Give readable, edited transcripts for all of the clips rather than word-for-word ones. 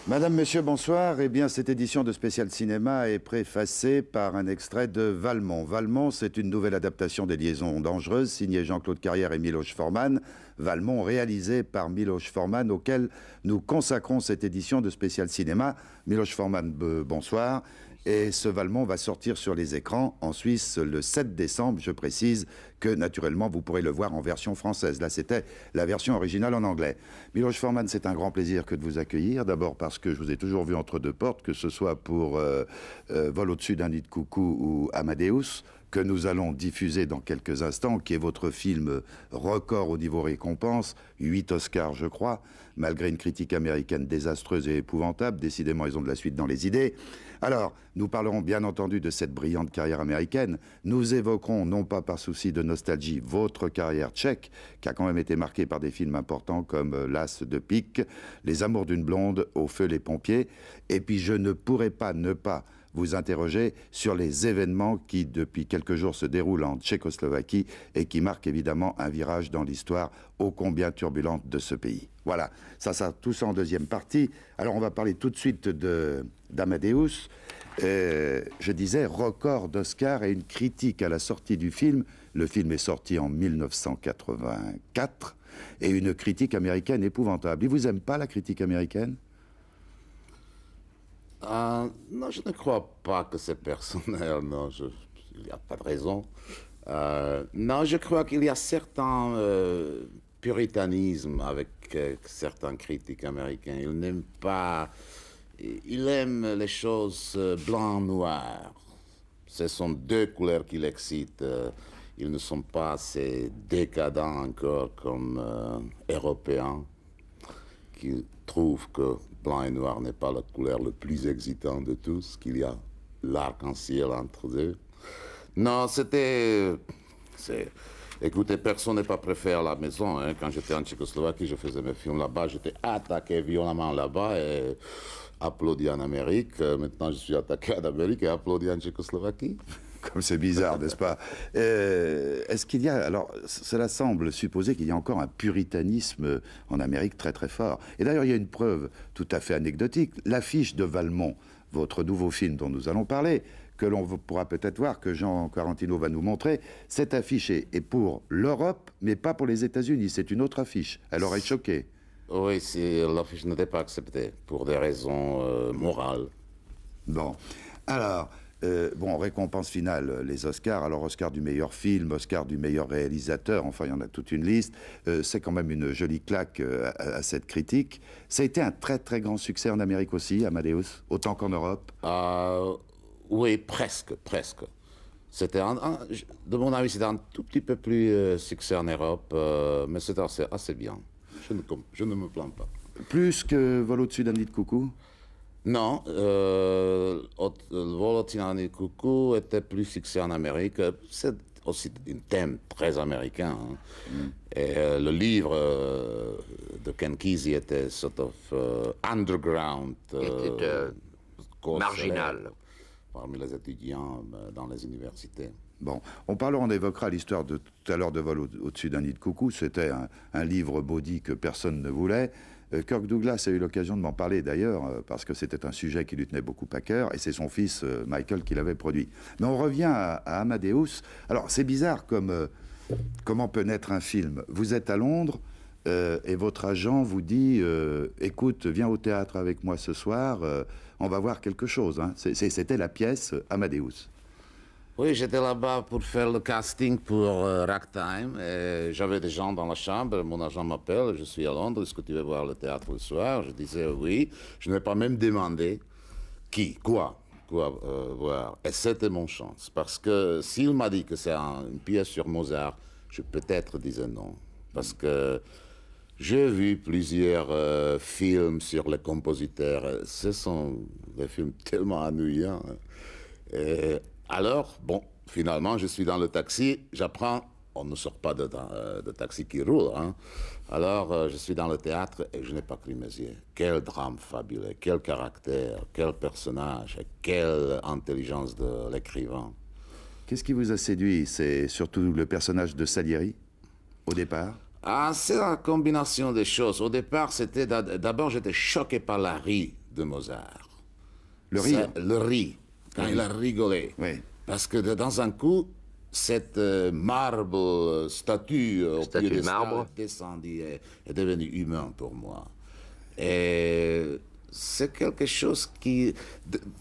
Madame, Monsieur, bonsoir. Eh bien, cette édition de Spécial Cinéma est préfacée par un extrait de Valmont. Valmont, c'est une nouvelle adaptation des Liaisons dangereuses, signée Jean-Claude Carrière et Miloš Forman. Valmont, réalisé par Miloš Forman, auquel nous consacrons cette édition de Spécial Cinéma. Miloš Forman, bonsoir. Et ce Valmont va sortir sur les écrans en Suisse le 7 décembre. Je précise que, naturellement, vous pourrez le voir en version française. Là, c'était la version originale en anglais. Miloš Forman, c'est un grand plaisir que de vous accueillir. D'abord parce que je vous ai toujours vu entre deux portes, que ce soit pour Vol au-dessus d'un nid de coucou ou Amadeus, que nous allons diffuser dans quelques instants, qui est votre film record au niveau récompense, 8 Oscars, je crois, malgré une critique américaine désastreuse et épouvantable. Décidément, ils ont de la suite dans les idées. Alors, nous parlerons bien entendu de cette brillante carrière américaine. Nous évoquerons, non pas par souci de nostalgie, votre carrière tchèque, qui a quand même été marquée par des films importants comme L'As de pique, Les Amours d'une blonde, Au feu les pompiers. Et puis, je ne pourrais pas ne pas vous interroger sur les événements qui, depuis quelques jours, se déroulent en Tchécoslovaquie et qui marquent évidemment un virage dans l'histoire ô combien turbulente de ce pays. Voilà, ça, tout ça en deuxième partie. Alors, on va parler tout de suite d'Amadeus. Je disais, record d'Oscar et une critique à la sortie du film. Le film est sorti en 1984 et une critique américaine épouvantable. Il vous aime pas, la critique américaine ? Non, je ne crois pas que c'est personnel, non, il n'y a pas de raison. Non, je crois qu'il y a certains puritanismes avec certains critiques américains. Ils n'aiment pas... Ils aiment les choses blanc-noir. Ce sont deux couleurs qui l'excitent. Ils ne sont pas assez décadents encore comme Européens, qui trouvent que blanc et noir n'est pas la couleur le plus excitante de tous, qu'il y a l'arc-en-ciel entre deux. Non, écoutez, personne n'est pas préféré à la maison. Hein. Quand j'étais en Tchécoslovaquie, je faisais mes films là-bas, j'étais attaqué violemment là-bas et applaudi en Amérique. Maintenant, je suis attaqué en Amérique et applaudi en Tchécoslovaquie. Comme c'est bizarre, n'est-ce pas? Est-ce qu'il y a... Alors, cela semble supposer qu'il y a encore un puritanisme en Amérique très très fort. Et d'ailleurs, il y a une preuve tout à fait anecdotique. L'affiche de Valmont, votre nouveau film dont nous allons parler, que l'on pourra peut-être voir, que Jean Quarantino va nous montrer, cette affiche est pour l'Europe, mais pas pour les États-Unis. C'est une autre affiche. Elle aurait choqué. Oui, l'affiche n'était pas acceptée pour des raisons morales. Bon. Alors... bon, récompense finale, les Oscars. Alors, Oscar du meilleur film, Oscar du meilleur réalisateur, enfin, il y en a toute une liste. C'est quand même une jolie claque à cette critique. Ça a été un très, très grand succès en Amérique aussi, Amadeus, autant qu'en Europe. Oui, presque. C'était, de mon avis, c'était un tout petit peu plus succès en Europe, mais c'était assez bien. Je ne me plains pas. Plus que Vol au-dessus d'un nid de coucou? Non, le Vol au-dessus d'un nid de coucou était plus succès en Amérique. C'est aussi un thème très américain. Hein. Et le livre de Ken Kesey était sort of underground. Marginal. Parmi les étudiants dans les universités. Bon, on évoquera l'histoire de tout à l'heure de Vol au-dessus d'un nid de coucou. C'était un livre baudy que personne ne voulait. Kirk Douglas a eu l'occasion de m'en parler d'ailleurs, parce que c'était un sujet qui lui tenait beaucoup à cœur, et c'est son fils Michael qui l'avait produit. Mais on revient à Amadeus. Alors c'est bizarre comment peut naître un film. Vous êtes à Londres, et votre agent vous dit écoute, viens au théâtre avec moi ce soir, on va voir quelque chose. Hein. C'était la pièce Amadeus. Oui, j'étais là-bas pour faire le casting pour Ragtime. J'avais des gens dans la chambre. Mon agent m'appelle. Je suis à Londres. Est-ce que tu veux voir le théâtre le soir? Je disais oui. Je n'ai pas même demandé quoi voir. Et c'était mon chance. Parce que s'il m'a dit que c'est une pièce sur Mozart, je peut-être disais non. Parce que j'ai vu plusieurs films sur les compositeurs. Ce sont des films tellement ennuyants. Alors, bon, finalement, je suis dans le taxi, j'apprends, on ne sort pas de taxi qui roule, hein. Alors, je suis dans le théâtre et je n'ai pas cru mes yeux. Quel drame fabuleux, quel caractère, quel personnage, quelle intelligence de l'écrivain. Qu'est-ce qui vous a séduit? C'est surtout le personnage de Salieri, au départ? Ah, c'est la combinaison des choses. Au départ, c'était d'abord j'étais choqué par la rue de Mozart. Le rire. Le rire, quand il a rigolé. Oui. Parce que dans un coup, cette marbre statue au piédestal descendue est devenue humain pour moi. Et c'est quelque chose qui...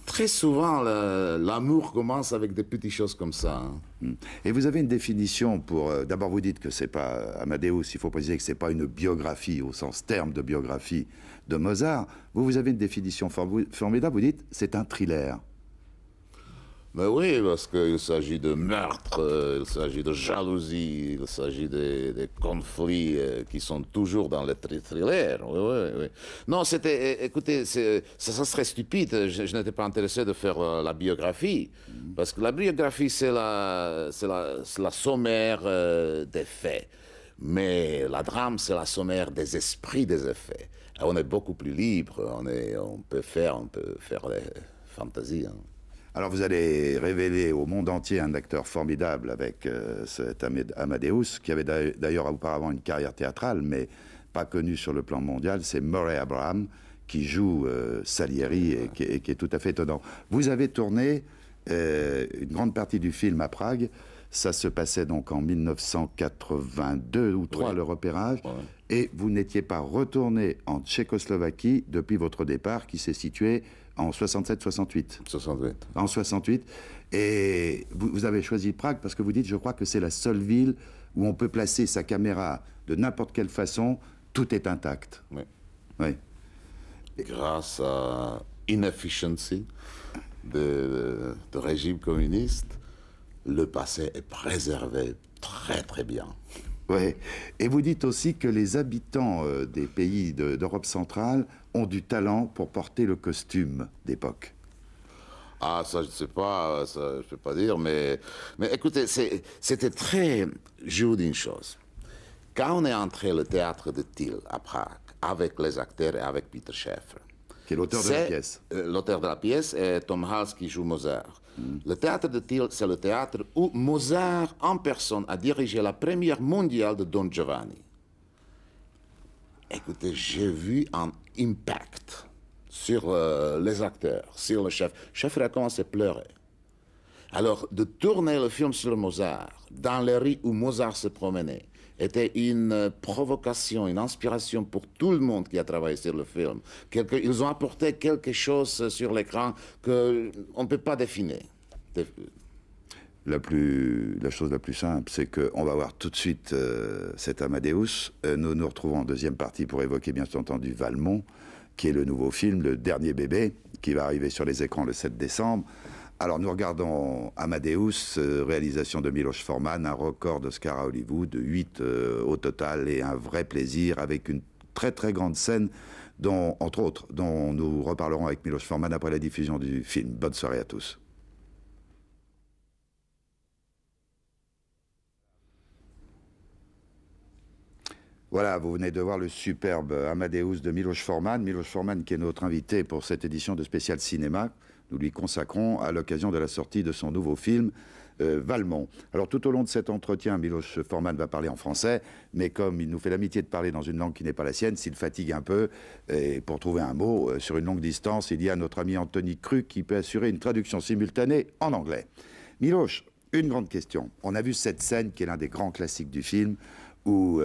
Très souvent, l'amour commence avec des petites choses comme ça. Hein. Et vous avez une définition pour... D'abord, vous dites que c'est pas Amadeus, il faut préciser que c'est pas une biographie au sens terme de biographie de Mozart. Vous avez une définition formidable, vous dites c'est un thriller. Mais oui, parce qu'il s'agit de meurtre, il s'agit de jalousie, il s'agit des conflits qui sont toujours dans les thrillers. Oui, oui, oui. Non, c'était, écoutez, ça serait stupide, je n'étais pas intéressé de faire la biographie, parce que la biographie, c'est la sommaire des faits. Mais la drame, c'est la sommaire des esprits des effets. Et on est beaucoup plus libre, on peut faire des fantaisies. Hein. Alors vous allez révéler au monde entier un acteur formidable avec cet Amadeus, qui avait d'ailleurs auparavant une carrière théâtrale, mais pas connu sur le plan mondial, c'est Murray Abraham, qui joue Salieri et qui est tout à fait étonnant. Vous avez tourné une grande partie du film à Prague, ça se passait donc en 1982 ou 3, oui. Le repérage, oui. Et vous n'étiez pas retourné en Tchécoslovaquie depuis votre départ, qui s'est situé en 67-68. 68. En 68. Et vous avez choisi Prague parce que vous dites, je crois que c'est la seule ville où on peut placer sa caméra de n'importe quelle façon, tout est intact. Oui. Oui. Grâce à inefficiency de régime communiste, le passé est préservé très très bien. Oui, et vous dites aussi que les habitants des pays d'Europe centrale ont du talent pour porter le costume d'époque. Ah, ça, je ne sais pas, ça, je ne peux pas dire, mais écoutez, c'était très... Je vous dis une chose. Quand on est entré au théâtre de Thiel à Prague, avec les acteurs et avec Peter Schäfer, qui est l'auteur de la pièce. L'auteur de la pièce est Tom Hals qui joue Mozart. Le théâtre de Thiel, c'est le théâtre où Mozart en personne a dirigé la première mondiale de Don Giovanni. Écoutez, j'ai vu un impact sur les acteurs, sur le chef. Schäfer a commencé à pleurer. Alors, de tourner le film sur Mozart, dans les rues où Mozart se promenait, était une provocation, une inspiration pour tout le monde qui a travaillé sur le film. Ils ont apporté quelque chose sur l'écran qu'on ne peut pas définir. La chose la plus simple, c'est qu'on va voir tout de suite cet Amadeus. Nous nous retrouvons en deuxième partie pour évoquer bien entendu Valmont, qui est le nouveau film, le dernier bébé, qui va arriver sur les écrans le 7 décembre. Alors, nous regardons Amadeus, réalisation de Miloš Forman, un record d'Oscar à Hollywood, 8 au total, et un vrai plaisir, avec une très très grande scène, dont, entre autres, dont nous reparlerons avec Miloš Forman après la diffusion du film. Bonne soirée à tous. Voilà, vous venez de voir le superbe Amadeus de Miloš Forman. Miloš Forman qui est notre invité pour cette édition de Spécial Cinéma. Nous lui consacrons à l'occasion de la sortie de son nouveau film, Valmont. Alors tout au long de cet entretien, Miloš Forman va parler en français, mais comme il nous fait l'amitié de parler dans une langue qui n'est pas la sienne, s'il fatigue un peu, et pour trouver un mot sur une longue distance, il y a notre ami Anthony Cru qui peut assurer une traduction simultanée en anglais. Miloš, une grande question. On a vu cette scène qui est l'un des grands classiques du film, où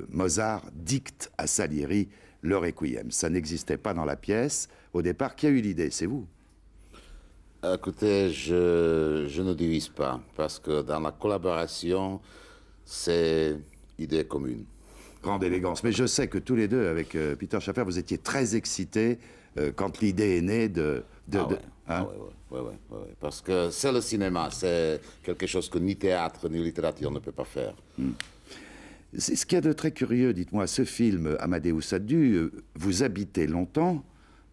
Mozart dicte à Salieri le Requiem. Ça n'existait pas dans la pièce. Au départ, qui a eu l'idée? C'est vous? Écoutez, je ne divise pas, parce que dans la collaboration, c'est idée commune. Grande élégance. Mais je sais que tous les deux, avec Peter Schäfer, vous étiez très excités quand l'idée est née de... Oui, parce que c'est le cinéma, c'est quelque chose que ni théâtre ni littérature ne peut pas faire. Ce qu'il y a de très curieux, dites-moi, ce film, Amadeus, a dû vous habiter longtemps,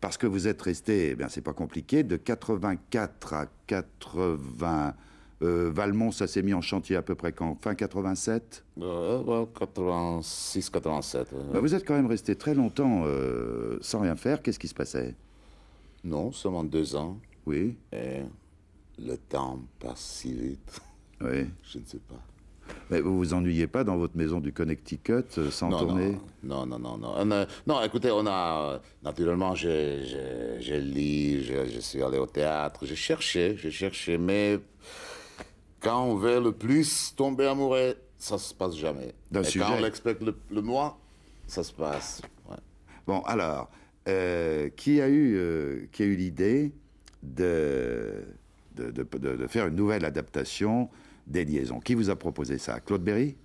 parce que vous êtes resté, eh bien c'est pas compliqué, de 84 à 80... Valmont, ça s'est mis en chantier à peu près quand? Fin 87? 86, 87. Vous êtes quand même resté très longtemps sans rien faire. Qu'est-ce qui se passait? Non, seulement 2 ans. Oui. Et le temps passe si vite. Oui. Je ne sais pas. Mais vous vous ennuyez pas dans votre maison du Connecticut sans tourner? Non, non, non, non. Non, écoutez, on a... Naturellement, j'ai lu, je suis allé au théâtre, j'ai cherché, mais quand on veut le plus tomber amoureux, ça se passe jamais. D'un sujet. Quand on expecte le moins, ça se passe. Ouais. Bon, alors, qui a eu l'idée de faire une nouvelle adaptation des Liaisons? Qui vous a proposé ça? Claude Berry?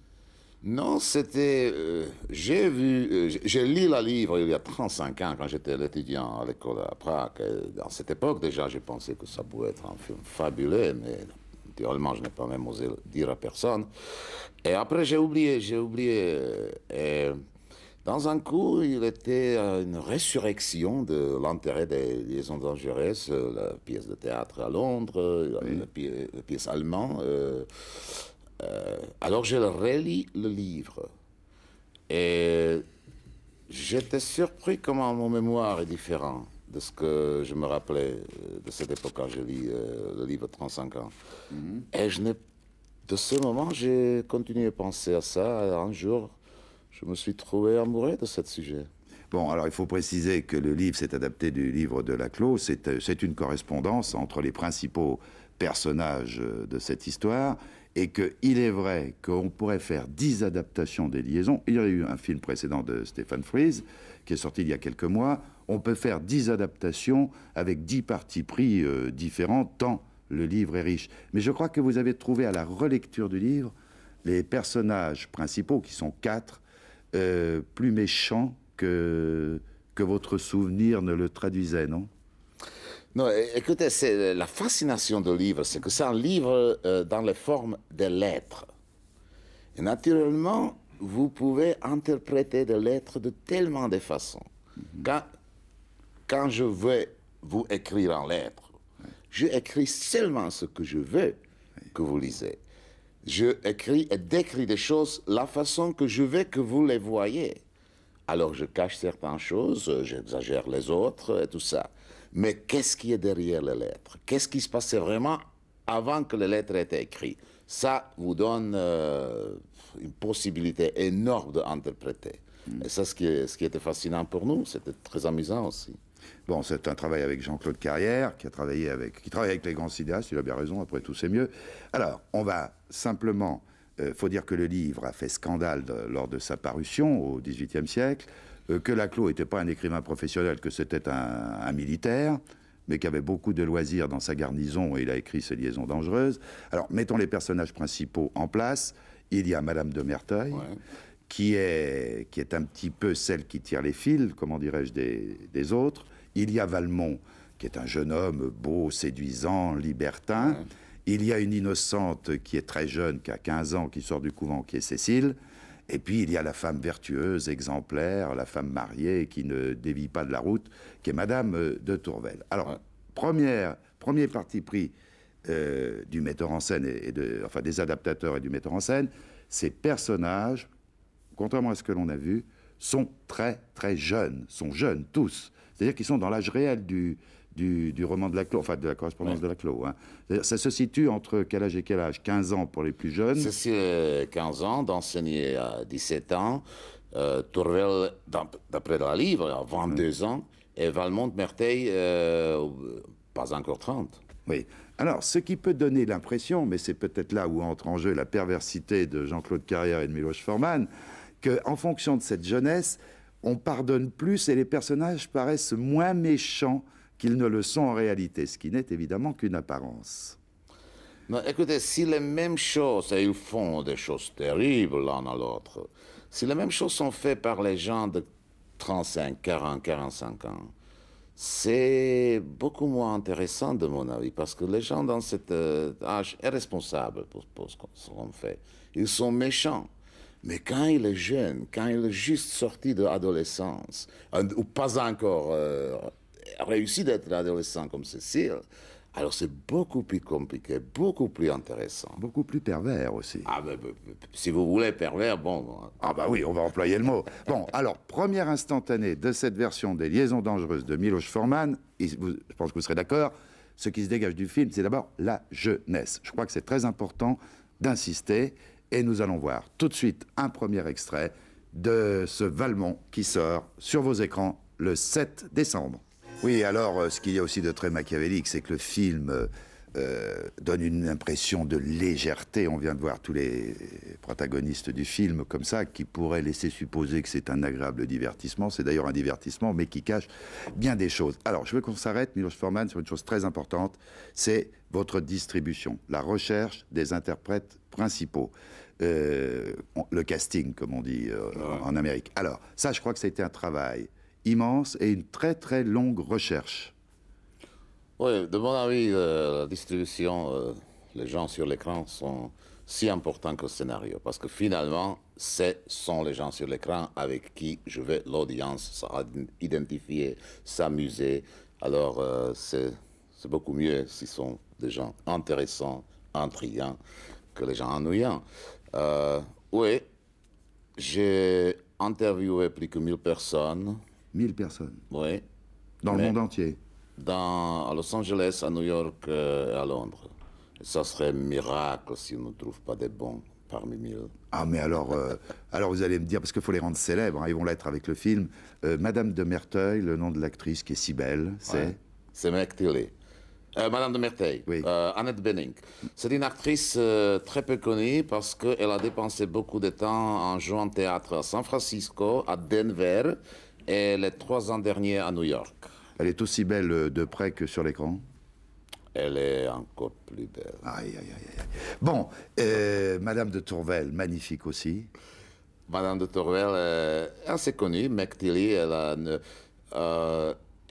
Non, c'était... j'ai lu le livre il y a 35 ans, quand j'étais étudiant à l'école à Prague. Et dans cette époque, déjà, j'ai pensé que ça pouvait être un film fabuleux, mais naturellement, je n'ai pas même osé le dire à personne. Et après, j'ai oublié. Et dans un coup, il était une résurrection de l'intérêt des Liaisons dangereuses, la pièce de théâtre à Londres, oui. La pièce allemande. Alors, je relis le livre. Et j'étais surpris comment mon mémoire est différent de ce que je me rappelais de cette époque quand j'ai lu le livre 35 ans. Et de ce moment, j'ai continué à penser à ça. Un jour, je me suis trouvé amoureux de ce sujet. Bon, alors il faut préciser que le livre s'est adapté du livre de Laclos. C'est une correspondance entre les principaux personnages de cette histoire et qu'il est vrai qu'on pourrait faire 10 adaptations des Liaisons. Il y a eu un film précédent de Stephen Frears qui est sorti il y a quelques mois. On peut faire 10 adaptations avec 10 partis pris différents, tant le livre est riche. Mais je crois que vous avez trouvé à la relecture du livre les personnages principaux, qui sont 4, plus méchants que votre souvenir ne le traduisait, non? Non, écoutez, c'est la fascination du livre, c'est que c'est un livre dans la forme des lettres. Et naturellement, vous pouvez interpréter des lettres de tellement de façons. Quand je veux vous écrire en lettres, je écris seulement ce que je veux que vous lisez. Je écris et décris des choses la façon que je veux que vous les voyez. Alors je cache certaines choses, j'exagère les autres et tout ça. Mais qu'est-ce qui est derrière les lettres? Qu'est-ce qui se passait vraiment avant que les lettres aient été écrites? Ça vous donne une possibilité énorme d'interpréter. Et ça, ce qui était fascinant pour nous, c'était très amusant aussi. Bon, c'est un travail avec Jean-Claude Carrière, qui travaille avec les grands cinéastes, il a bien raison, après tout c'est mieux. Alors, on va simplement... faut dire que le livre a fait scandale lors de sa parution au XVIIIe siècle, que Laclos n'était pas un écrivain professionnel, que c'était un militaire, mais qui avait beaucoup de loisirs dans sa garnison, et il a écrit ses Liaisons dangereuses. Alors, mettons les personnages principaux en place. Il y a Madame de Merteuil, qui est un petit peu celle qui tire les fils, comment dirais-je, des autres. Il y a Valmont, qui est un jeune homme beau, séduisant, libertin. Il y a une innocente qui est très jeune, qui a 15 ans, qui sort du couvent, qui est Cécile. Et puis, il y a la femme vertueuse, exemplaire, la femme mariée, qui ne dévie pas de la route, qui est Madame de Tourvel. Alors, premier parti pris du metteur en scène, enfin des adaptateurs et du metteur en scène, ces personnages, contrairement à ce que l'on a vu, sont très, très jeunes, sont jeunes tous. C'est-à-dire qu'ils sont dans l'âge réel du roman de Laclos, enfin de la correspondance de Laclos. Hein. Ça se situe entre quel âge et quel âge? 15 ans pour les plus jeunes. C'est 15 ans, d'enseigner à 17 ans. Tourvel, d'après le livre, à 22 ans. Et Valmont Merteuil, pas encore 30. Oui. Alors, ce qui peut donner l'impression, mais c'est peut-être là où entre en jeu la perversité de Jean-Claude Carrière et de Miloš Forman, qu'en fonction de cette jeunesse, on pardonne plus et les personnages paraissent moins méchants qu'ils ne le sont en réalité, ce qui n'est évidemment qu'une apparence. Non, écoutez, si les mêmes choses, et ils font des choses terribles l'un à l'autre, si les mêmes choses sont faites par les gens de 35, 40, 45 ans, c'est beaucoup moins intéressant de mon avis, parce que les gens dans cet âge sont responsables pour ce qu'on fait. Ils sont méchants. Mais quand il est jeune, quand il est juste sorti de l'adolescence, ou pas encore réussi d'être adolescent comme Cécile, alors c'est beaucoup plus compliqué, beaucoup plus intéressant. Beaucoup plus pervers aussi. Ah, si vous voulez pervers, bon... Ah bah oui, on va employer le mot. Bon, alors, première instantanée de cette version des Liaisons dangereuses de Miloš Forman, je pense que vous serez d'accord, ce qui se dégage du film, c'est d'abord la jeunesse. Je crois que c'est très important d'insister. Et nous allons voir tout de suite un premier extrait de ce Valmont qui sort sur vos écrans le 7 décembre. Oui, alors, ce qu'il y a aussi de très machiavélique, c'est que le film donne une impression de légèreté. On vient de voir tous les protagonistes du film comme ça, qui pourraient laisser supposer que c'est un agréable divertissement. C'est d'ailleurs un divertissement, mais qui cache bien des choses. Alors, je veux qu'on s'arrête, Miloš Forman, sur une chose très importante, c'est votre distribution, la recherche des interprètes principaux. Le casting, comme on dit en Amérique. Alors, ça, je crois que ça a été un travail immense et une très, très longue recherche. Oui, de mon avis, la distribution, les gens sur l'écran sont si importants que le scénario. Parce que finalement, ce sont les gens sur l'écran avec qui je vais l'audience identifier, s'amuser. Alors, c'est beaucoup mieux s'ils sont des gens intéressants, intrigants, que les gens ennuyants. Oui, j'ai interviewé plus que 1000 personnes. 1000 personnes? Oui. Dans le monde entier? À Los Angeles, à New York et à Londres. Et ça serait un miracle si on ne trouve pas des bons parmi 1000. Ah, mais alors vous allez me dire, parce qu'il faut les rendre célèbres, hein, ils vont l'être avec le film. Madame de Merteuil, le nom de l'actrice qui est si belle, c'est... Ouais, c'est Meg Tilly. Madame de Merteuil, oui. Annette Bening. C'est une actrice très peu connue parce qu'elle a dépensé beaucoup de temps en jouant théâtre à San Francisco, à Denver et les 3 ans derniers à New York. Elle est aussi belle de près que sur l'écran? Elle est encore plus belle. Aïe, aïe, aïe, aïe. Bon, Madame de Tourvel, magnifique aussi. Madame de Tourvel est assez connue. Meg Tilly,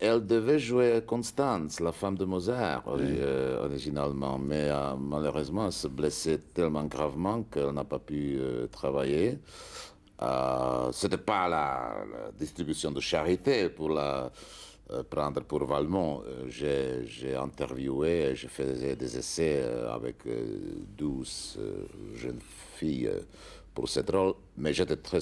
elle devait jouer Constance, la femme de Mozart, originalement. Mais malheureusement, elle se blessait tellement gravement qu'elle n'a pas pu travailler. Ce n'était pas la distribution de charité pour la... prendre pour Valmont. J'ai interviewé, j'ai fait des essais avec 12 jeunes filles pour cette rôle, mais j'étais très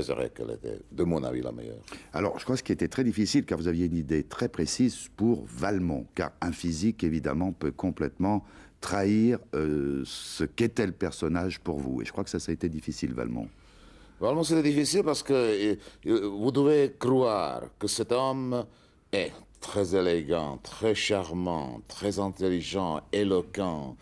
heureux qu'elle était, de mon avis, la meilleure. Alors, je crois que ce qui était très difficile, car vous aviez une idée très précise pour Valmont, car un physique, évidemment, peut complètement trahir ce qu'était le personnage pour vous. Et je crois que ça a été difficile, Valmont. Valmont, c'était difficile parce que vous devez croire que cet homme est très élégant, très charmant, très intelligent, éloquent.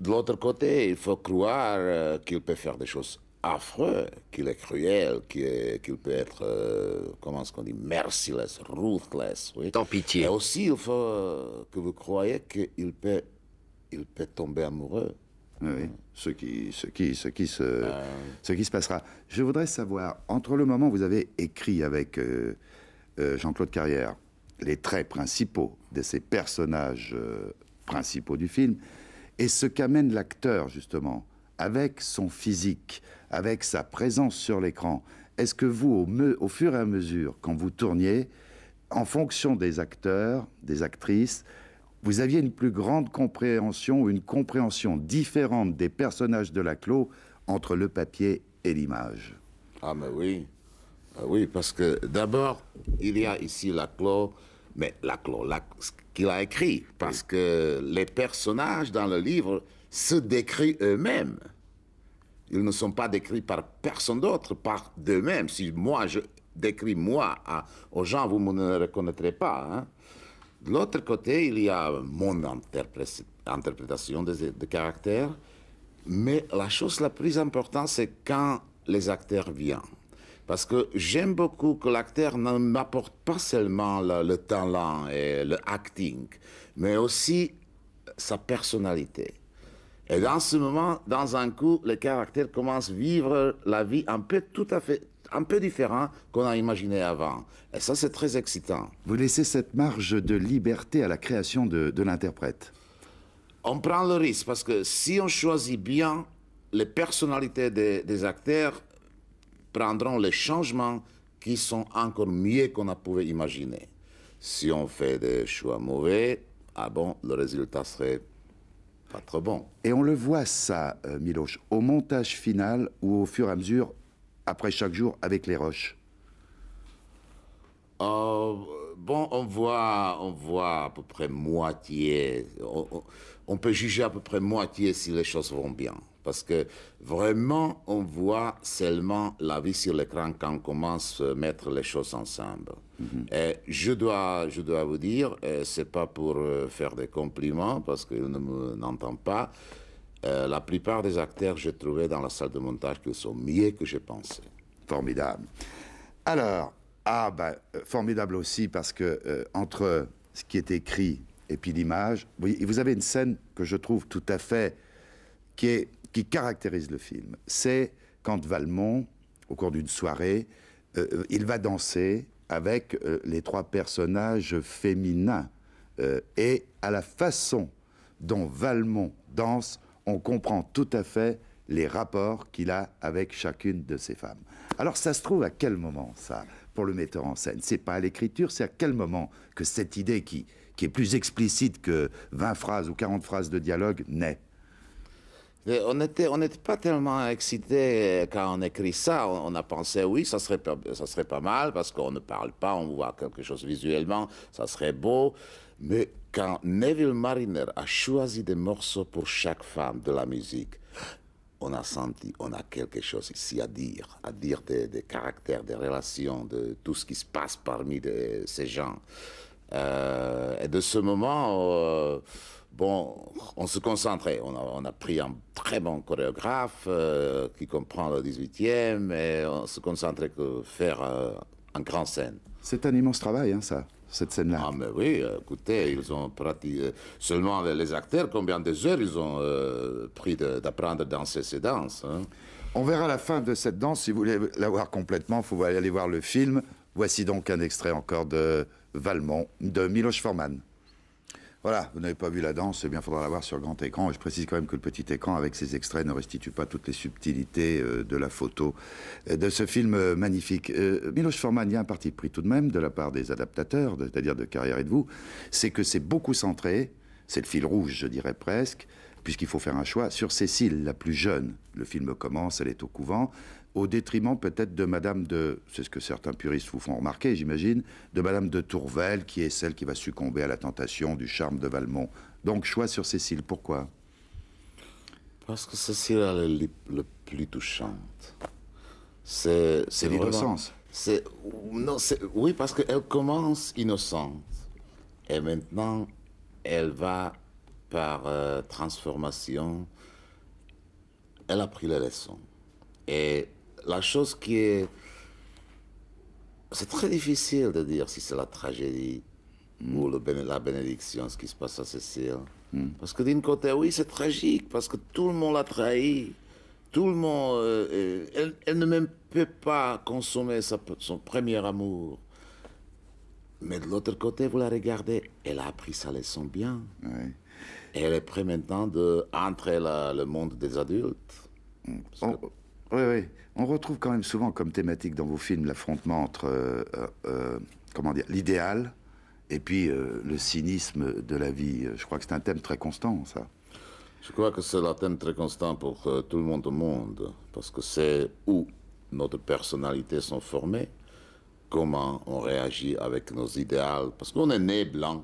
De l'autre côté, il faut croire qu'il peut faire des choses affreuses, qu'il est cruel, qu'il peut être, comment est-ce qu'on dit, merciless, ruthless. Oui. Sans pitié. Et aussi, il faut que vous croyez qu'il peut tomber amoureux. Oui, ce qui se passera. Je voudrais savoir, entre le moment où vous avez écrit avec Jean-Claude Carrière les traits principaux de ces personnages principaux du film, et ce qu'amène l'acteur, justement, avec son physique, avec sa présence sur l'écran, est-ce que vous, au fur et à mesure, quand vous tourniez, en fonction des acteurs, des actrices, vous aviez une plus grande compréhension, ou une compréhension différente des personnages de Laclos entre le papier et l'image? Ah, mais oui. Oui, parce que d'abord, il y a ici Laclos, mais Laclos, ce qu'il a écrit, parce que les personnages dans le livre se décrivent eux-mêmes. Ils ne sont pas décrits par personne d'autre, par d'eux-mêmes. Si moi, je décris moi aux gens, vous ne me reconnaîtrez pas. Hein. De l'autre côté, il y a mon interprétation de caractère, mais la chose la plus importante, c'est quand les acteurs viennent. Parce que j'aime beaucoup que l'acteur ne m'apporte pas seulement le talent et le acting, mais aussi sa personnalité. Et dans ce moment, dans un coup, le caractère commence à vivre la vie un peu différent qu'on a imaginé avant. Et ça, c'est très excitant. Vous laissez cette marge de liberté à la création de l'interprète? On prend le risque, parce que si on choisit bien les personnalités des acteurs, prendront les changements qui sont encore mieux qu'on a pu imaginer. Si on fait des choix mauvais, le résultat serait pas trop bon. Et on le voit ça, Miloš, au montage final ou au fur et à mesure, après chaque jour, avec les rushs? On voit à peu près moitié. On peut juger à peu près moitié si les choses vont bien. parce que vraiment, on voit seulement la vie sur l'écran quand on commence à mettre les choses ensemble. Et je dois vous dire, c'est pas pour faire des compliments, parce qu'ils ne m'entendent pas, la plupart des acteurs, j'ai trouvé dans la salle de montage qu'ils sont mieux que je pensais. Formidable. Alors, formidable aussi parce que entre ce qui est écrit et puis l'image, vous avez une scène que je trouve tout à fait qui caractérise le film. C'est quand Valmont, au cours d'une soirée, il va danser avec les trois personnages féminins. Et à la façon dont Valmont danse, on comprend tout à fait les rapports qu'il a avec chacune de ces femmes. Alors ça se trouve à quel moment, ça, pour le metteur en scène? C'est pas à l'écriture, c'est à quel moment que cette idée qui est plus explicite que 20 phrases ou 40 phrases de dialogue naît? On n'était pas tellement excités quand on écrit ça. On a pensé, oui, ça serait pas mal, parce qu'on ne parle pas, on voit quelque chose visuellement, ça serait beau. Mais quand Neville Mariner a choisi des morceaux pour chaque femme de la musique, on a senti, on a quelque chose ici à dire des caractères, des relations, de tout ce qui se passe parmi ces gens. Et de ce moment, bon, on se concentrait. On a pris un très bon chorégraphe qui comprend le 18e, et on se concentrait que faire en grande scène. C'est un immense travail, hein, ça, cette scène-là. Ah, mais oui, écoutez, ils ont pratiqué. Seulement les acteurs, combien de heures ils ont pris d'apprendre à danser ces danses, hein? On verra la fin de cette danse. Si vous voulez la voir complètement, il faut aller voir le film. Voici donc un extrait encore de Valmont, de Miloš Forman. Voilà, vous n'avez pas vu la danse, eh bien, il faudra la voir sur grand écran. Et je précise quand même que le petit écran, avec ces extraits, ne restitue pas toutes les subtilités de la photo de ce film magnifique. Miloš Forman, il y a un parti pris tout de même de la part des adaptateurs, c'est-à-dire de Carrière et de vous, c'est que c'est beaucoup centré, c'est le fil rouge, je dirais presque, puisqu'il faut faire un choix, sur Cécile, la plus jeune. Le film commence, elle est au couvent, au détriment peut-être de Madame de... C'est ce que certains puristes vous font remarquer, j'imagine, de Madame de Tourvel, qui est celle qui va succomber à la tentation du charme de Valmont. Donc, choix sur Cécile. Pourquoi? Parce que Cécile est le plus touchante. C'est l'innocence. Oui, parce qu'elle commence innocente. Et maintenant, elle va par transformation. Elle a pris les leçons. Et la chose qui est... C'est très difficile de dire si c'est la tragédie ou la bénédiction, ce qui se passe à Cécile. Parce que d'un côté, oui, c'est tragique, parce que tout le monde l'a trahi. Tout le monde... elle ne même peut pas consommer son premier amour. Mais de l'autre côté, vous la regardez, elle a appris sa leçon bien. Oui. Et elle est prête maintenant d'entrer le monde des adultes. Oui. On retrouve quand même souvent comme thématique dans vos films l'affrontement entre, comment dire, l'idéal et puis le cynisme de la vie. Je crois que c'est un thème très constant, ça. Je crois que c'est un thème très constant pour tout le monde au monde, parce que c'est où notre personnalité sont formées, comment on réagit avec nos idéaux, parce qu'on est né blanc,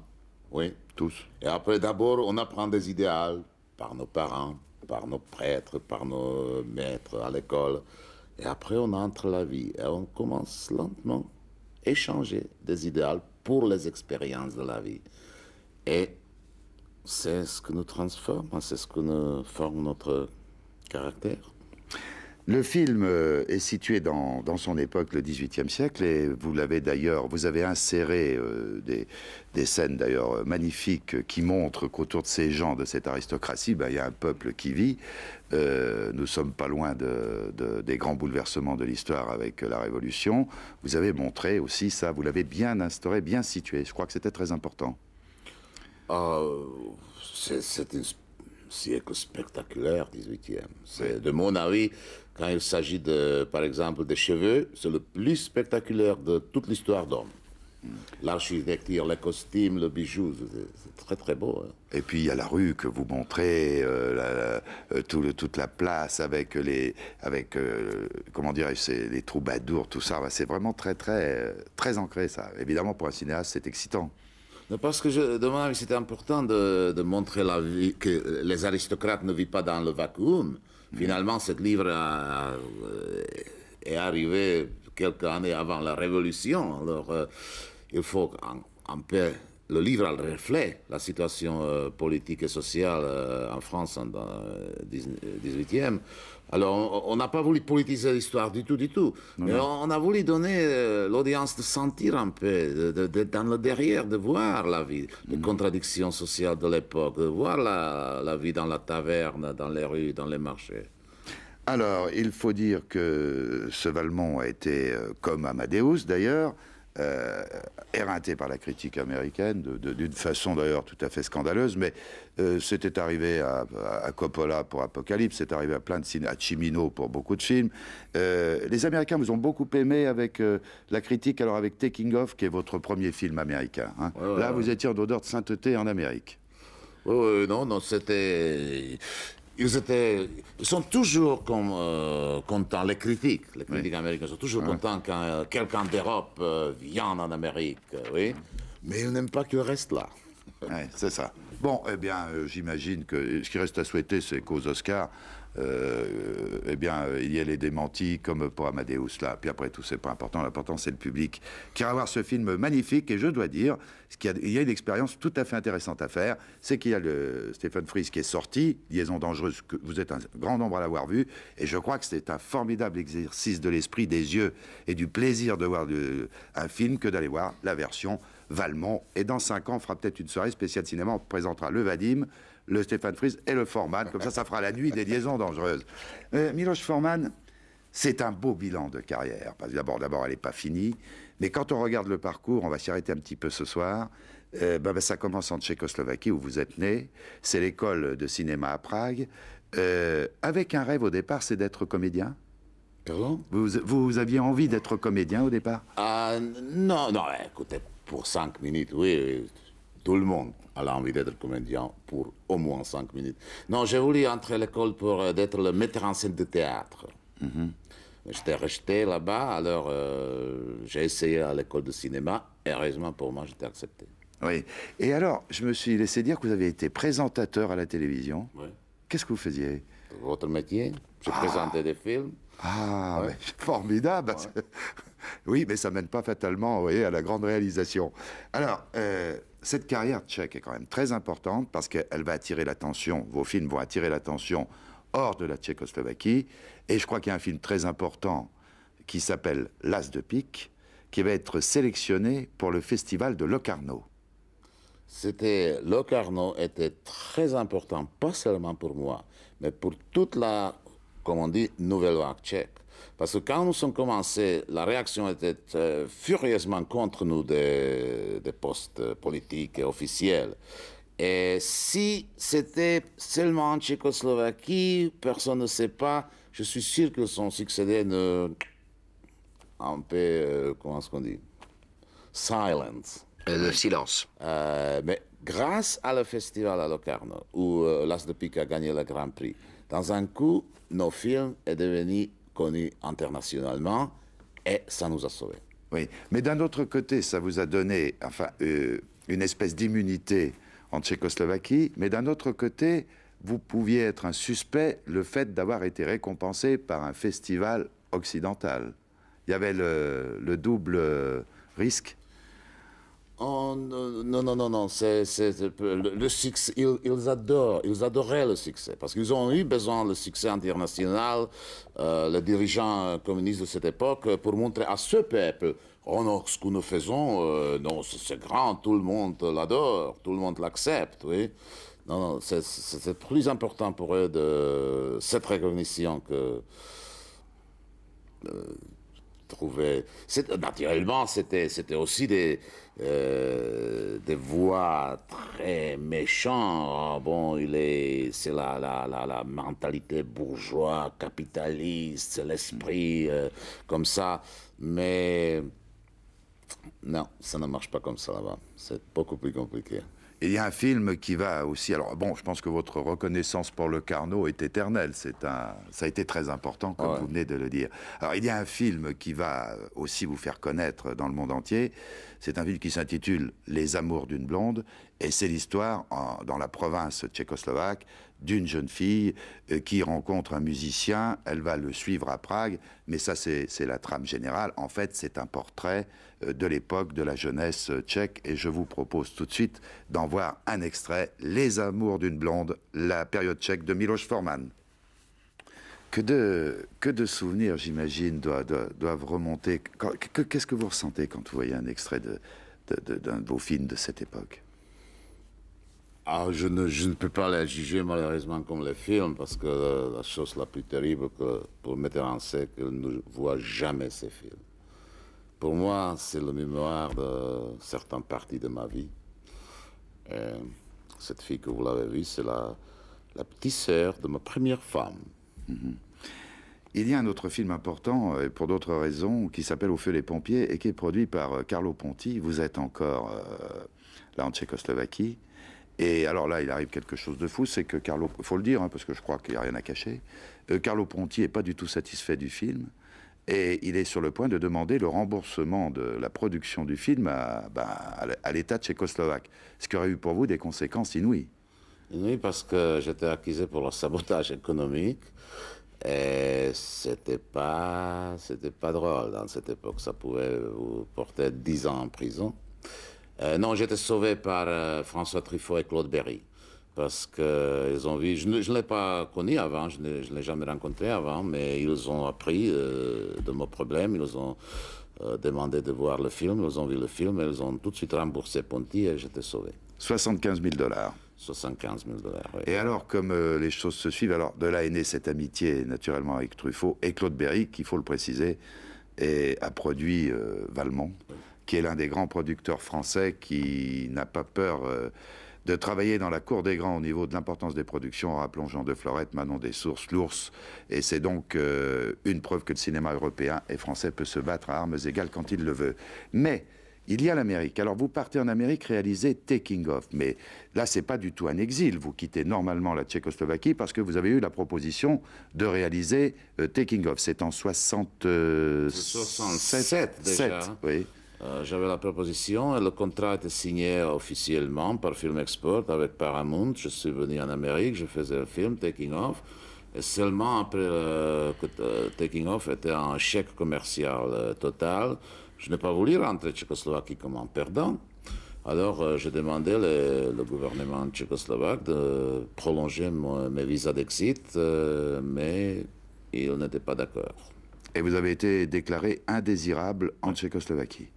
oui. Tous. Et après, d'abord, on apprend des idéaux par nos parents, par nos prêtres, par nos maîtres à l'école. Et après, on entre la vie et on commence lentement à échanger des idéaux pour les expériences de la vie. Et c'est ce que nous transforme, c'est ce que nous forme notre caractère. Le film est situé dans son époque, le XVIIIe siècle, et vous l'avez d'ailleurs, vous avez inséré des scènes d'ailleurs magnifiques qui montrent qu'autour de ces gens, de cette aristocratie, il y a un peuple qui vit. Nous sommes pas loin des grands bouleversements de l'histoire avec la Révolution. Vous avez montré aussi ça, vous l'avez bien instauré, bien situé. Je crois que c'était très important. C'est un siècle spectaculaire, 18e. De mon avis, quand il s'agit, par exemple, des cheveux, c'est le plus spectaculaire de toute l'histoire d'homme. L'architecture, les costumes, le bijou, c'est très très beau. Hein. Et puis il y a la rue que vous montrez, toute la place avec comment dirais-je, les troubadours, tout ça. C'est vraiment très très très ancré, ça. Évidemment, pour un cinéaste, c'est excitant. Parce que de mon avis, c'était important de montrer la vie, que les aristocrates ne vivent pas dans le vacuum, Finalement, ce livre est arrivé quelques années avant la Révolution. Alors, il faut un peu... Le livre reflète la situation politique et sociale en France en 18e. Alors, on n'a pas voulu politiser l'histoire du tout, du tout. Mais on a voulu donner l'audience de sentir un peu, dans le derrière, de voir la vie, les contradictions sociales de l'époque, de voir la vie dans la taverne, dans les rues, dans les marchés. Alors, il faut dire que ce Valmont a été, comme Amadeus d'ailleurs, éreinté par la critique américaine, d'une façon d'ailleurs tout à fait scandaleuse, mais c'était arrivé à Coppola pour Apocalypse, c'est arrivé à plein de cinéastes, à Cimino pour beaucoup de films. Les Américains vous ont beaucoup aimé avec la critique, alors avec Taking Off, qui est votre premier film américain. Hein. Ouais, là, vous étiez en odeur de sainteté en Amérique. Oui, non, c'était... Ils sont toujours contents, les critiques américains sont toujours contents quand quelqu'un d'Europe vient en Amérique, oui. Mais ils n'aiment pas qu'il reste là. Ouais, c'est ça. Bon, eh bien, j'imagine que ce qui reste à souhaiter, c'est qu'aux Oscars, eh bien, il y ait les démentis comme pour Amadeus là. Puis après tout, c'est pas important. L'important, c'est le public qui va voir ce film magnifique. Et je dois dire, il y a une expérience tout à fait intéressante à faire. C'est qu'il y a le Stephen Frears qui est sorti, Liaison dangereuse, que vous êtes un grand nombre à l'avoir vu. Et je crois que c'est un formidable exercice de l'esprit, des yeux et du plaisir de voir un film que d'aller voir la version Valmont. Et dans 5 ans, on fera peut-être une soirée spéciale cinéma. On présentera le Vadim, le Stephen Frears et le Forman. Comme ça fera la nuit des liaisons dangereuses. Miloš Forman, c'est un beau bilan de carrière. Parce que d'abord, elle n'est pas finie. Mais quand on regarde le parcours, on va s'y arrêter un petit peu ce soir. Ça commence en Tchécoslovaquie, où vous êtes né. C'est l'école de cinéma à Prague. Avec un rêve au départ, c'est d'être comédien. Pardon ? Vous aviez envie d'être comédien au départ ? Non, écoutez, pour 5 minutes, oui. Tout le monde a envie d'être comédien pour au moins 5 minutes. Non, j'ai voulu entrer à l'école pour être le metteur en scène de théâtre. J'étais resté là-bas, alors j'ai essayé à l'école de cinéma, et heureusement pour moi, j'étais accepté. Oui. Et alors, je me suis laissé dire que vous avez été présentateur à la télévision. Oui. Qu'est-ce que vous faisiez ? Votre métier ? J'ai présenté des films. Ah, ouais. Formidable. Ouais. Oui, mais ça mène pas fatalement, vous voyez, à la grande réalisation. Alors, cette carrière tchèque est quand même très importante parce qu'elle va attirer l'attention, vos films vont attirer l'attention hors de la Tchécoslovaquie. Et je crois qu'il y a un film très important qui s'appelle L'As de pique, qui va être sélectionné pour le festival de Locarno. Locarno était très important, pas seulement pour moi, mais pour toute la, comme on dit, nouvelle vague tchèque. Parce que quand nous avons commencé, la réaction était furieusement contre nous des postes politiques et officiels. Et si c'était seulement en Tchécoslovaquie, personne ne sait pas, je suis sûr que son succédé un peu, comment est-ce qu'on dit? Silence. Le silence. Mais grâce à le festival à Locarno, où L'As de pique a gagné le Grand Prix, dans un coup, nos films sont devenus connus internationalement et ça nous a sauvés. Oui, mais d'un autre côté, ça vous a donné une espèce d'immunité en Tchécoslovaquie, mais d'un autre côté, vous pouviez être un suspect le fait d'avoir été récompensé par un festival occidental. Il y avait le double risque. Oh, non. Le succès, ils adoraient le succès, parce qu'ils ont eu besoin du succès international, les dirigeants communistes de cette époque, pour montrer à ce peuple, oh non, ce que nous faisons, non, c'est grand, tout le monde l'adore, tout le monde l'accepte, oui. Non, c'est plus important pour eux de cette recognition que... trouver. Naturellement, c'était aussi des voix très méchantes. Bon, c'est la mentalité bourgeoise, capitaliste, c'est l'esprit comme ça. Mais non, ça ne marche pas comme ça là-bas. C'est beaucoup plus compliqué. Et il y a un film qui va aussi... Alors bon, je pense que votre reconnaissance pour Locarno est éternelle. Ça a été très important, comme vous venez de le dire. Alors il y a un film qui va aussi vous faire connaître dans le monde entier. C'est un film qui s'intitule Les Amours d'une blonde Et c'est l'histoire, dans la province tchécoslovaque, d'une jeune fille qui rencontre un musicien. Elle va le suivre à Prague, mais ça, c'est la trame générale. En fait, c'est un portrait de l'époque, de la jeunesse tchèque. Et je vous propose tout de suite d'en voir un extrait, Les Amours d'une blonde, la période tchèque de Miloš Forman. Que de souvenirs, j'imagine, doivent remonter. Qu'est-ce que vous ressentez quand vous voyez un extrait d'un de vos films de cette époque? Ah, je ne peux pas les juger malheureusement comme les films, parce que la chose la plus terrible pour le metteur en scène, qu'il ne voit jamais ces films. Pour moi, c'est le mémoire de certaines parties de ma vie. Et cette fille que vous l'avez vue, c'est la petite sœur de ma première femme. Il y a un autre film important, pour d'autres raisons, qui s'appelle Au feu les pompiers et qui est produit par Carlo Ponti. Vous êtes encore là en Tchécoslovaquie. Et alors là, il arrive quelque chose de fou, c'est que Carlo, il faut le dire, hein, parce que je crois qu'il n'y a rien à cacher, Carlo Ponti n'est pas du tout satisfait du film, et il est sur le point de demander le remboursement de la production du film à l'État tchécoslovaque, ce qui aurait eu pour vous des conséquences inouïes. Oui, parce que j'étais accusé pour le sabotage économique, et c'était pas drôle dans cette époque, ça pouvait vous porter 10 ans en prison. Non, j'étais sauvé par François Truffaut et Claude Berry, parce qu'ils ont vu, je ne l'ai pas connu avant, je ne l'ai jamais rencontré avant, mais ils ont appris de mon problème, ils ont demandé de voir le film, ils ont vu le film, et ils ont tout de suite remboursé Ponti et j'étais sauvé. 75 000 $. 75 000 $, oui. Et alors, comme les choses se suivent, alors de là est née cette amitié, naturellement, avec Truffaut et Claude Berry, qu'il faut le préciser, a produit Valmont, oui, qui est l'un des grands producteurs français qui n'a pas peur de travailler dans la cour des grands au niveau de l'importance des productions. Rappelons Jean de Florette, Manon des Sources, L'Ours. Et c'est donc une preuve que le cinéma européen et français peut se battre à armes égales quand il le veut. Mais il y a l'Amérique. Alors vous partez en Amérique réaliser Taking Off. Mais là, c'est pas du tout un exil. Vous quittez normalement la Tchécoslovaquie parce que vous avez eu la proposition de réaliser Taking Off. C'est en 67 déjà. Oui. J'avais la proposition et le contrat était signé officiellement par Film Export avec Paramount. Je suis venu en Amérique, je faisais le film Taking Off. Et seulement après que Taking Off était un chèque commercial total, je n'ai pas voulu rentrer en Tchécoslovaquie comme un perdant. Alors j'ai demandé le gouvernement tchécoslovaque de prolonger mes visas d'exit, mais il n'était pas d'accord. Et vous avez été déclaré indésirable en Tchécoslovaquie.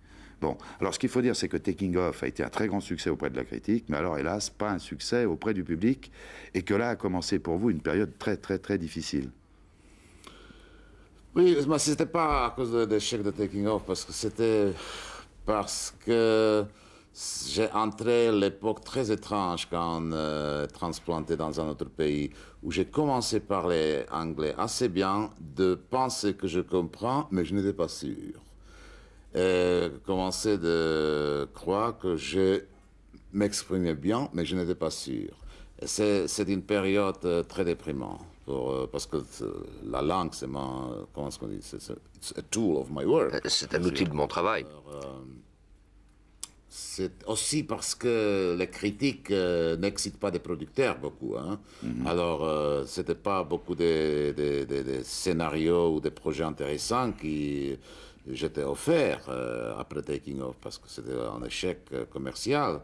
Bon, alors ce qu'il faut dire, c'est que Taking Off a été un très grand succès auprès de la critique, mais alors hélas, pas un succès auprès du public, et que là a commencé pour vous une période très très très difficile. Oui, mais ce n'était pas à cause de l'échec de Taking Off, parce que j'ai entré l'époque très étrange quand transplanté dans un autre pays, où j'ai commencé à parler anglais assez bien, de penser que je comprends, mais je n'étais pas sûr. Et commencer de croire que je m'exprimais bien, mais je n'étais pas sûr. Et c'est une période très déprimante, parce que la langue, c'est comment est-ce qu'on dit, c'est a tool of my work. C'est un outil de mon travail. C'est aussi parce que les critiques n'excitent pas des producteurs beaucoup. Hein. Alors, ce n'était pas beaucoup de scénarios ou de projets intéressants qui j'étais offert après Taking Off, parce que c'était un échec commercial.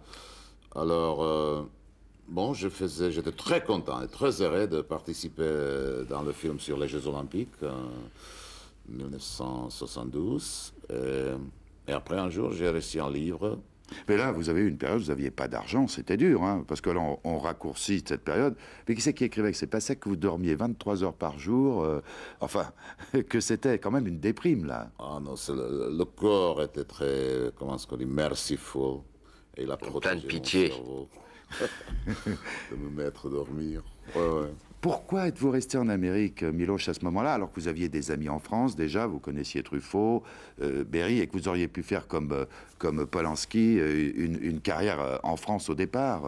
Alors, bon, j'étais très content et très heureux de participer dans le film sur les Jeux Olympiques en 1972. Et après, un jour, j'ai reçu un livre. Mais là, vous avez eu une période où vous n'aviez pas d'argent, c'était dur, hein, parce que là, on raccourcit cette période. Mais qui c'est qui écrivait que c'est pas ça que vous dormiez 23 heures par jour, enfin, que c'était quand même une déprime, là. Ah non, le corps était très, comment est-ce qu'on dit, merciful. Et il a protégé de pitié. mon cerveau de me mettre à dormir. Ouais, ouais. Pourquoi êtes-vous resté en Amérique, Miloš, à ce moment-là, alors que vous aviez des amis en France déjà, vous connaissiez Truffaut, Berry, et que vous auriez pu faire comme Polanski, une carrière en France au départ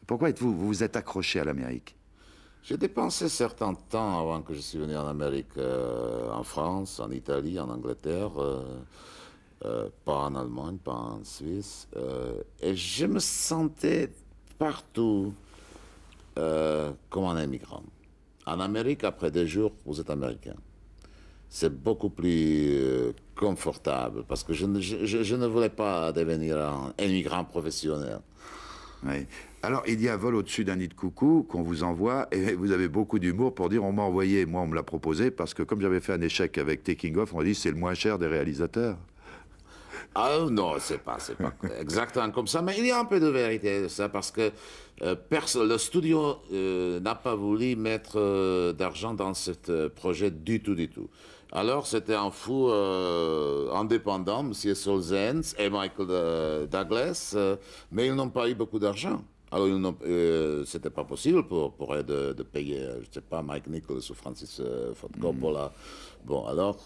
pourquoi vous vous êtes accroché à l'Amérique? J'ai dépensé certains temps avant que je suis venu en Amérique, en France, en Italie, en Angleterre. pas en Allemagne, pas en Suisse. Et je me sentais partout comme un immigrant. En Amérique, après 2 jours, vous êtes américain. C'est beaucoup plus confortable parce que je ne voulais pas devenir un immigrant professionnel. Oui. Alors, il y a Vol au-dessus d'un nid de coucou qu'on vous envoie et vous avez beaucoup d'humour pour dire on m'a envoyé, moi on me l'a proposé parce que comme j'avais fait un échec avec Taking Off, on m'a dit c'est le moins cher des réalisateurs. Ah non, c'est pas exactement comme ça, mais il y a un peu de vérité ça parce que le studio n'a pas voulu mettre d'argent dans ce projet du tout, du tout. Alors c'était un fou indépendant, M. Solzhenitsyn et Michael Douglas, mais ils n'ont pas eu beaucoup d'argent. Alors, c'était pas possible pour eux de payer, je sais pas, Mike Nichols ou Francis Ford Coppola. Bon, alors,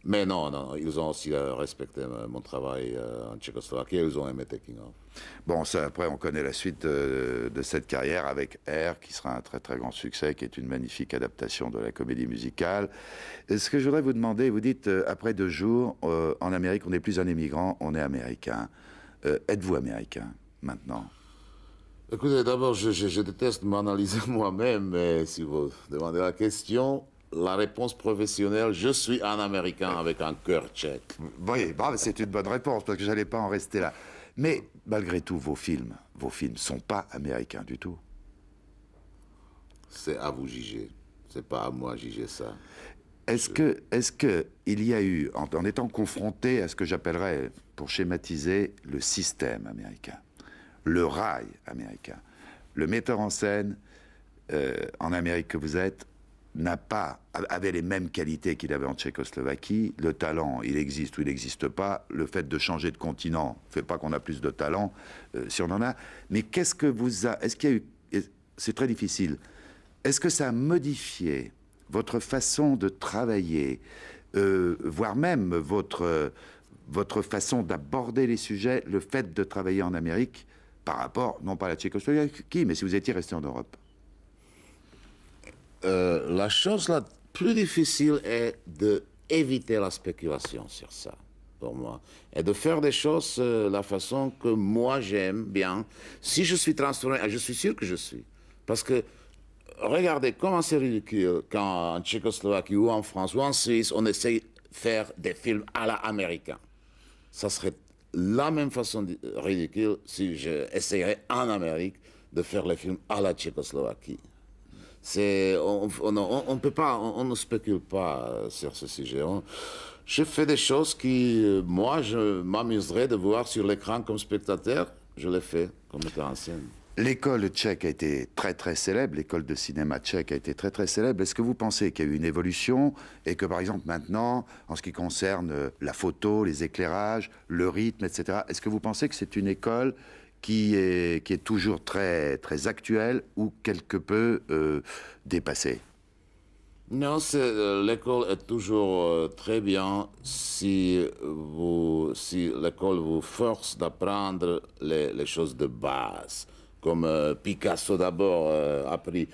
mais non, ils ont aussi respecté mon travail en Tchécoslovaquie, ils ont aimé Taking Off. Bon, ça, après, on connaît la suite de cette carrière avec Air, qui sera un très très grand succès, qui est une magnifique adaptation de la comédie musicale. Ce que je voudrais vous demander, vous dites, après 2 jours, en Amérique, on n'est plus un immigrant, on est américain. Êtes-vous américain, maintenant ? Écoutez, d'abord, je déteste m'analyser moi-même, mais si vous demandez la question, la réponse professionnelle, je suis un Américain avec un cœur tchèque. Oui, bravo, c'est une bonne réponse, parce que je n'allais pas en rester là. Mais, malgré tout, vos films ne sont pas américains du tout. C'est à vous juger. C'est pas à moi juger ça. Est-ce que il y a eu, en étant confronté à ce que j'appellerais, pour schématiser, le système américain, le rail américain, le metteur en scène en Amérique que vous êtes avait les mêmes qualités qu'il avait en Tchécoslovaquie. Le talent, il existe ou il n'existe pas. Le fait de changer de continent ne fait pas qu'on a plus de talent, si on en a. Mais qu'est-ce que est-ce qu'il y a eu, c'est très difficile, est-ce que ça a modifié votre façon de travailler, voire même votre façon d'aborder les sujets, le fait de travailler en Amérique par rapport, non pas à la Tchécoslovaquie, mais si vous étiez resté en Europe? La chose la plus difficile est d'éviter la spéculation sur ça, pour moi. Et de faire des choses la façon que moi j'aime bien. Si je suis transformé, et je suis sûr que je suis. Parce que, regardez, comment c'est ridicule quand en Tchécoslovaquie ou en France ou en Suisse, on essaye de faire des films à l'américain. Ça serait la même façon ridicule si j'essayerais en Amérique de faire les films à la Tchécoslovaquie. On peut pas, on ne spécule pas sur ce sujet. Je fais des choses qui, moi, je m'amuserais de voir sur l'écran comme spectateur. Je les fais comme metteur en scène. L'école tchèque a été très très célèbre, l'école de cinéma tchèque a été très très célèbre. Est-ce que vous pensez qu'il y a eu une évolution et que par exemple maintenant, en ce qui concerne la photo, les éclairages, le rythme, etc., est-ce que vous pensez que c'est une école qui est toujours très, très actuelle ou quelque peu dépassée? Non, l'école est toujours très bien si l'école vous force d'apprendre les choses de base. Comme Picasso d'abord a appris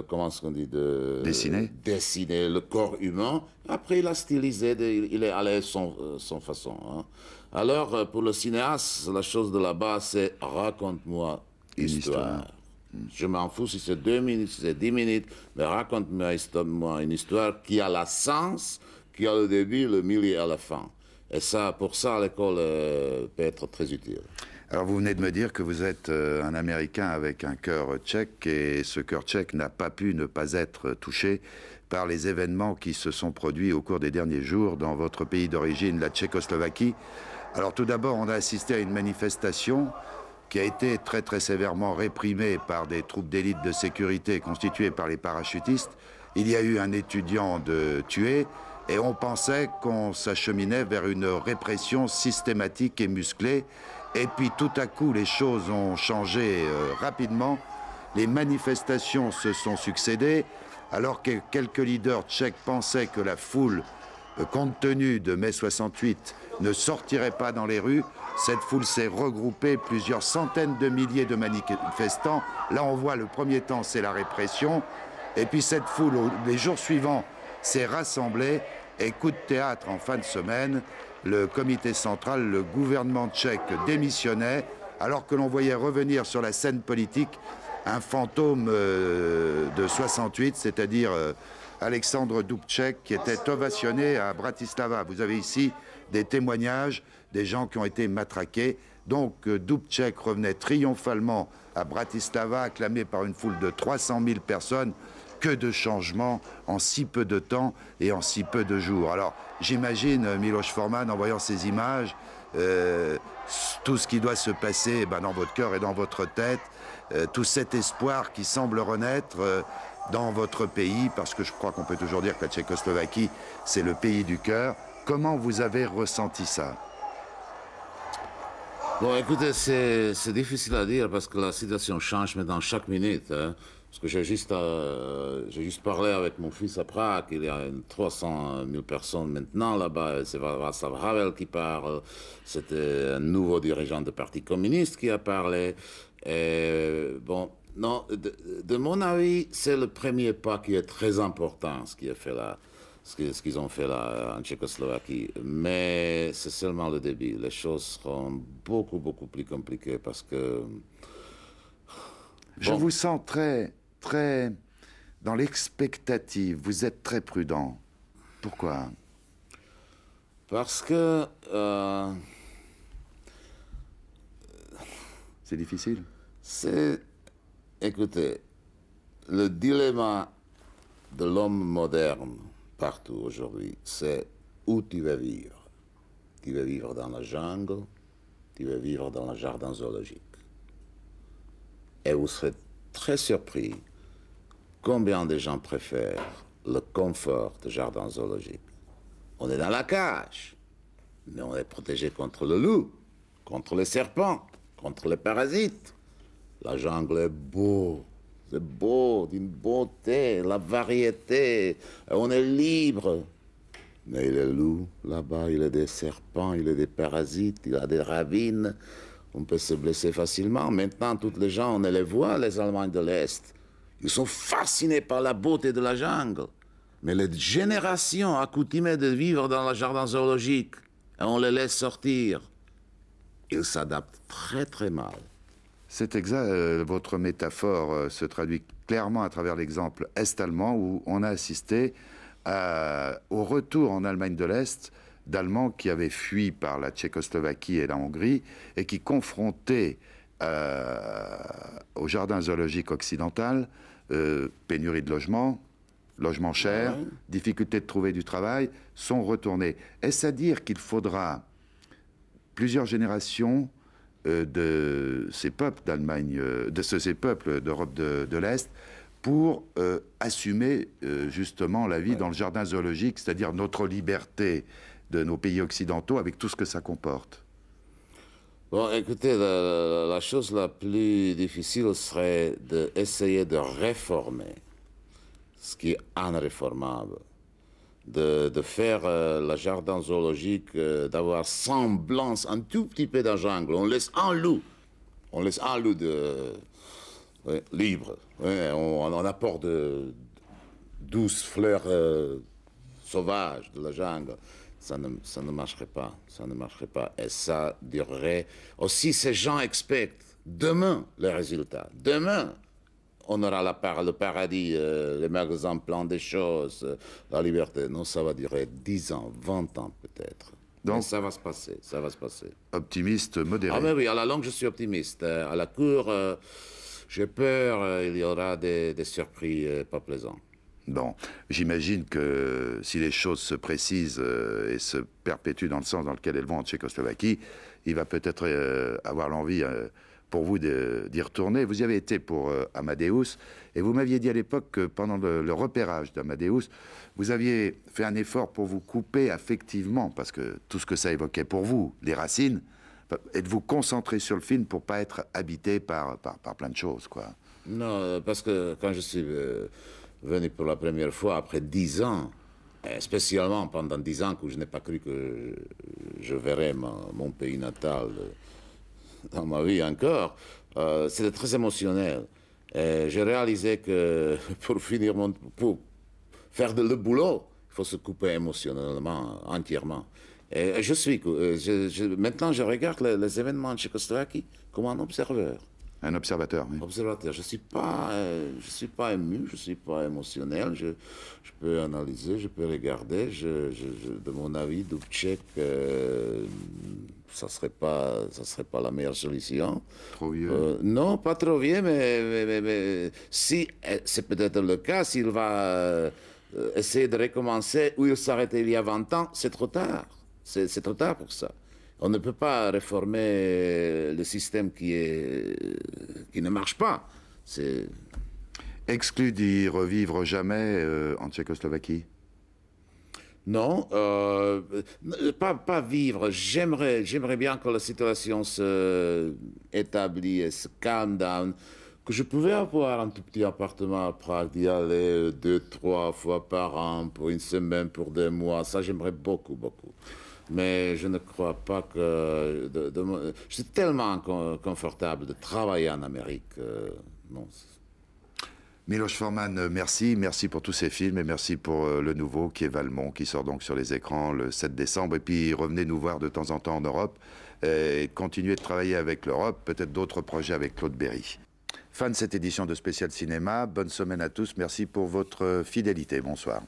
comment est-ce qu'on dit, dessiner le corps humain. Après, il a stylisé, il est allé son façon. Hein. Alors, pour le cinéaste, la chose de la base, c'est raconte-moi une histoire. Je m'en fous si c'est 2 minutes, si c'est 10 minutes, mais raconte-moi une histoire qui a la sens, qui a le début, le milieu et la fin. Et ça, pour ça, l'école peut être très utile. Alors, vous venez de me dire que vous êtes un Américain avec un cœur tchèque, et ce cœur tchèque n'a pas pu ne pas être touché par les événements qui se sont produits au cours des derniers jours dans votre pays d'origine, la Tchécoslovaquie. Alors, tout d'abord, on a assisté à une manifestation qui a été très très sévèrement réprimée par des troupes d'élite de sécurité constituées par les parachutistes. Il y a eu un étudiant tué, et on pensait qu'on s'acheminait vers une répression systématique et musclée. Et puis tout à coup, les choses ont changé rapidement. Les manifestations se sont succédées, alors que quelques leaders tchèques pensaient que la foule, compte tenu de mai 68, ne sortirait pas dans les rues. Cette foule s'est regroupée, plusieurs centaines de milliers de manifestants. Là, on voit le premier temps, c'est la répression. Et puis cette foule, les jours suivants, s'est rassemblée. Et coup de théâtre en fin de semaine, le comité central, le gouvernement tchèque démissionnait, alors que l'on voyait revenir sur la scène politique un fantôme de 68, c'est-à-dire Alexandre Dubček, qui était ovationné à Bratislava. Vous avez ici des témoignages des gens qui ont été matraqués. Donc Dubček revenait triomphalement à Bratislava, acclamé par une foule de 300 000 personnes. Que de changements en si peu de temps et en si peu de jours. Alors j'imagine Miloš Forman, en voyant ces images, tout ce qui doit se passer dans votre cœur et dans votre tête, tout cet espoir qui semble renaître dans votre pays, parce que je crois qu'on peut toujours dire que la Tchécoslovaquie, c'est le pays du cœur. Comment vous avez ressenti ça? Bon, écoutez, c'est difficile à dire parce que la situation change maintenant chaque minute. Hein. Parce que j'ai juste parlé avec mon fils à Prague, il y a 300 000 personnes maintenant là-bas, c'est Václav Havel qui parle, c'était un nouveau dirigeant du Parti communiste qui a parlé. Et, bon, non, de mon avis, c'est le premier pas qui est très important, ce qu'ils ont fait là en Tchécoslovaquie. Mais c'est seulement le début. Les choses seront beaucoup, beaucoup plus compliquées parce que... Je vous sens très dans l'expectative. Vous êtes très prudent. Pourquoi? Parce que... c'est difficile? Écoutez, le dilemme de l'homme moderne, partout aujourd'hui, c'est où tu vas vivre. Tu vas vivre dans la jungle, tu vas vivre dans le jardin zoologique. Et vous serez très surpris combien de gens préfèrent le confort du jardin zoologique. On est dans la cage, mais on est protégé contre le loup, contre les serpents, contre les parasites. La jungle est beau, c'est beau, d'une beauté, la variété, on est libre. Mais il y a le loup, là-bas, il y a des serpents, il y a des parasites, il y a des ravines. On peut se blesser facilement. Maintenant, toutes les gens, on les voit, les Allemands de l'Est. Ils sont fascinés par la beauté de la jungle. Mais les générations accoutumées de vivre dans le jardin zoologique, et on les laisse sortir, ils s'adaptent très très mal. C'est exact. Votre métaphore se traduit clairement à travers l'exemple est-allemand où on a assisté au retour en Allemagne de l'Est d'Allemands qui avaient fui par la Tchécoslovaquie et la Hongrie et qui, confrontés au jardin zoologique occidental, pénurie de logements, logements chers, difficulté de trouver du travail, sont retournés. Est-ce à dire qu'il faudra plusieurs générations de ces peuples d'Allemagne, ces peuples d'Europe de l'Est, pour assumer justement la vie dans le jardin zoologique, c'est-à-dire notre liberté de nos pays occidentaux avec tout ce que ça comporte? Bon, écoutez, la chose la plus difficile serait d'essayer de réformer ce qui est irréformable. De faire le jardin zoologique, d'avoir semblance un tout petit peu d'un jungle. On laisse un loup libre. On apporte de douces fleurs sauvages de la jungle. Ça ne marcherait pas. Ça ne marcherait pas. Et ça durerait. Aussi, ces gens expectent demain les résultats. Demain, on aura le paradis, les magasins pleins de choses, la liberté. Non, ça va durer 10 ans, 20 ans peut-être. Donc, mais ça va se passer, ça va se passer. Optimiste, modéré. Ah mais oui, à la longue, je suis optimiste. À la cour, j'ai peur, il y aura des surprises pas plaisantes. Bon, j'imagine que si les choses se précisent et se perpétuent dans le sens dans lequel elles vont en Tchécoslovaquie, il va peut-être avoir l'envie pour vous d'y retourner. Vous y avez été pour Amadeus, et vous m'aviez dit à l'époque que pendant le repérage d'Amadeus, vous aviez fait un effort pour vous couper affectivement, parce que tout ce que ça évoquait pour vous, les racines, et de vous concentrer sur le film pour ne pas être habité par plein de choses, quoi. Non, parce que quand je suis venu pour la première fois, après 10 ans, spécialement pendant 10 ans que je n'ai pas cru que je verrais mon pays natal dans ma vie encore, c'était très émotionnel. J'ai réalisé que pour faire le boulot, il faut se couper émotionnellement, entièrement. Et maintenant, je regarde les événements en Tchécoslovaquie comme un observateur. Un observateur, oui. Observateur. Je suis pas ému, je suis pas émotionnel. Je peux analyser, je peux regarder. De mon avis, Dubček, ça serait pas la meilleure solution. Trop vieux. Non, pas trop vieux, mais si c'est peut-être le cas, s'il va essayer de recommencer où il s'arrêtait il y a 20 ans, c'est trop tard. C'est trop tard pour ça. On ne peut pas réformer le système qui ne marche pas. Exclu d'y revivre jamais en Tchécoslovaquie? Non, pas vivre. J'aimerais bien que la situation se établisse, se calme down, que je pouvais avoir un tout petit appartement à Prague, d'y aller 2-3 fois par an, pour une semaine, pour 2 mois. Ça, j'aimerais beaucoup, beaucoup. Mais je ne crois pas que... je suis tellement confortable de travailler en Amérique. Non. Miloš Forman, merci. Merci pour tous ces films et merci pour le nouveau qui est Valmont, qui sort donc sur les écrans le 7 décembre. Et puis revenez nous voir de temps en temps en Europe et continuez de travailler avec l'Europe, peut-être d'autres projets avec Claude Berry. Fin de cette édition de Spécial Cinéma. Bonne semaine à tous. Merci pour votre fidélité. Bonsoir.